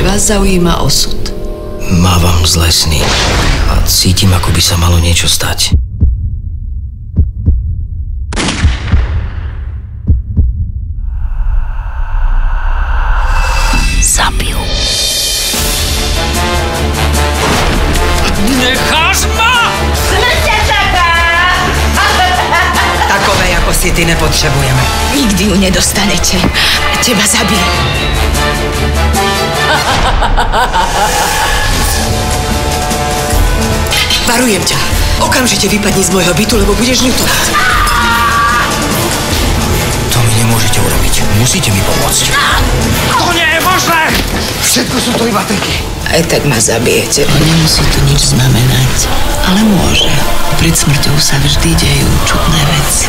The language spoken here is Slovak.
vás zaujíma osud. Mávam zlé sny a cítim, ako by sa malo niečo stať. Zabijú. Necháš ma! Smrťa čaká! Takové, ako si ty, nepotrebujeme. Nikdy ju nedostanete. Teba zabije. Varujem ťa. Okamžite vypadni z môjho bytu, lebo budeš ňutovať. To mi nemôžete urobiť. Musíte mi pomôcť. To nie je možné! Všetko sú to iba triky. Aj tak ma zabijete. Nemusí to nič znamenať, ale môže. Pred smrťou sa vždy dejú čudné veci.